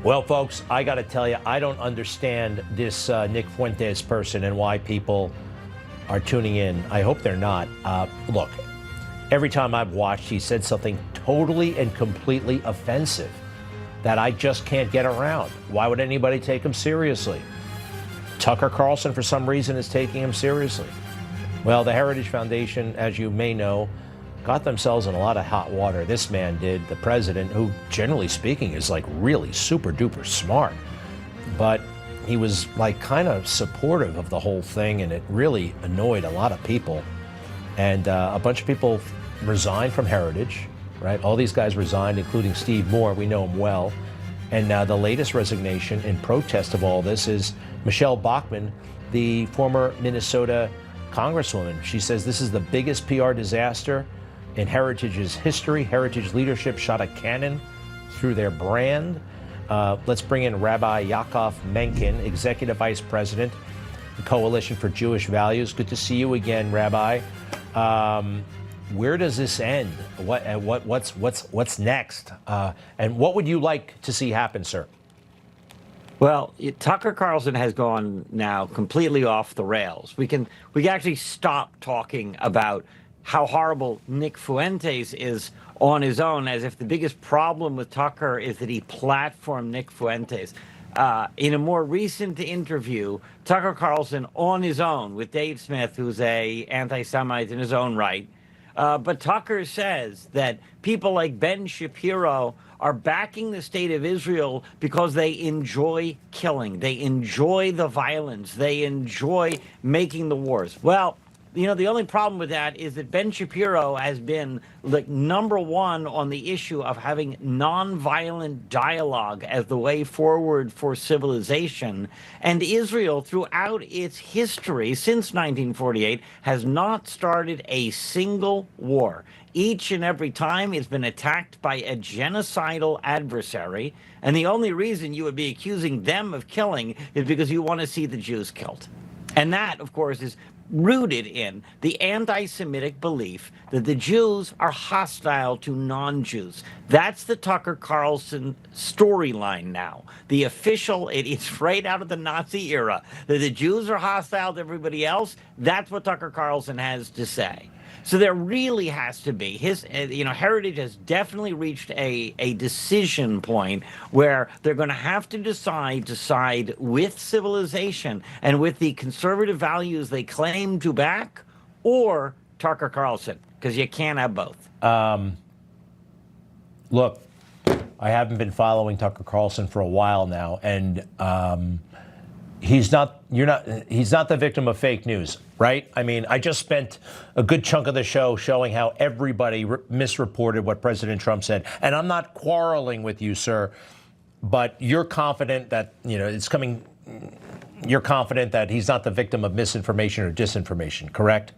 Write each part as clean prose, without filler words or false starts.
Well, folks, I got to tell you, I don't understand this Nick Fuentes person and why people are tuning in. I hope they're not. Look, every time I've watched, he said something totally and completely offensive that I just can't get around. Why would anybody take him seriously? Tucker Carlson, for some reason, is taking him seriously. Well, the Heritage Foundation, as you may know, got themselves in a lot of hot water. This man did, the president, who, generally speaking, is like really super duper smart. But he was like kind of supportive of the whole thing, and it really annoyed a lot of people. And a bunch of people resigned from Heritage, right? All these guys resigned, including Steve Moore. We know him well. And now the latest resignation in protest of all this is Michelle Bachmann, the former Minnesota congresswoman. She says this is the biggest PR disaster in Heritage's history. Heritage leadership shot a cannon through their brand. Let's bring in Rabbi Yaakov Menken, Executive Vice President, the Coalition for Jewish Values. Good to see you again, Rabbi. Where does this end? What's next? And what would you like to see happen, sir? Well, Tucker Carlson has gone now completely off the rails. We can actually stop talking about how horrible Nick Fuentes is on his own, as if the biggest problem with Tucker is that he platformed Nick Fuentes. In a more recent interview, Tucker Carlson on his own with Dave Smith, who's a anti-Semite in his own right, but Tucker says that people like Ben Shapiro are backing the state of Israel because they enjoy killing. They enjoy the violence. They enjoy making the wars. Well, you know, the only problem with that is that Ben Shapiro has been like #1 on the issue of having nonviolent dialogue as the way forward for civilization. And Israel, throughout its history since 1948, has not started a single war. Each and every time it's been attacked by a genocidal adversary. And the only reason you would be accusing them of killing is because you want to see the Jews killed. And that, of course, is rooted in the anti-Semitic belief that the Jews are hostile to non-Jews. That's the Tucker Carlson storyline now. The official, it's right out of the Nazi era, that the Jews are hostile to everybody else. That's what Tucker Carlson has to say. So there really has to be Heritage has definitely reached a decision point where they're going to have to decide to side with civilization and with the conservative values they claim to back, or Tucker Carlson, because you can't have both. Look, I haven't been following Tucker Carlson for a while now, and he's not the victim of fake news, right? I mean, I just spent a good chunk of the show showing how everybody misreported what President Trump said. And I'm not quarreling with you, sir, but you're confident that, you're confident that he's not the victim of misinformation or disinformation, correct?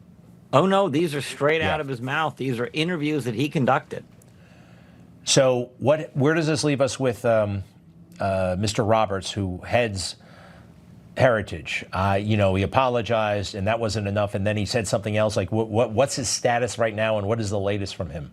Oh, no, these are straight out of his mouth. These are interviews that he conducted. So where does this leave us with Mr. Roberts, who heads Heritage? He apologized, and that wasn't enough, and then he said something else. Like, what's his status right now, and what is the latest from him?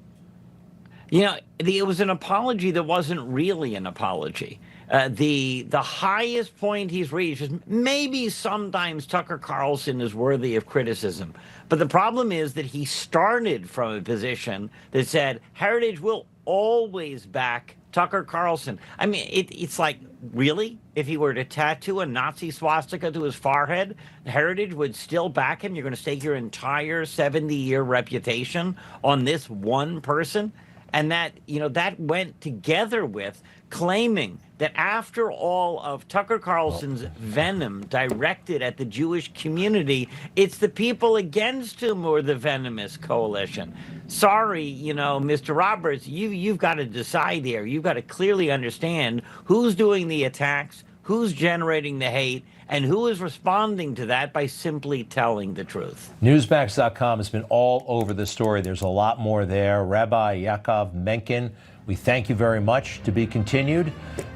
It was an apology that wasn't really an apology. The highest point he's reached is maybe sometimes Tucker Carlson is worthy of criticism, but the problem is that he started from a position that said Heritage will always back Tucker Carlson. I mean, it's like, really? If he were to tattoo a Nazi swastika to his forehead, Heritage would still back him? You're going to stake your entire 70-year reputation on this one person? And that went together with claiming that after all of Tucker Carlson's venom directed at the Jewish community, it's the people against whom who are the venomous coalition. Sorry, Mr. Roberts, you've got to decide here. You've got to clearly understand who's doing the attacks, who's generating the hate, and who is responding to that by simply telling the truth. Newsmax.com has been all over the story. There's a lot more there. Rabbi Yaakov Menken, we thank you very much. To be continued.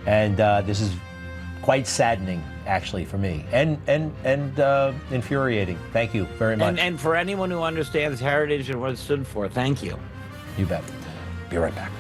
And this is quite saddening, actually, for me, and infuriating. Thank you very much. And for anyone who understands Heritage and what it stood for, thank you. You bet. Be right back.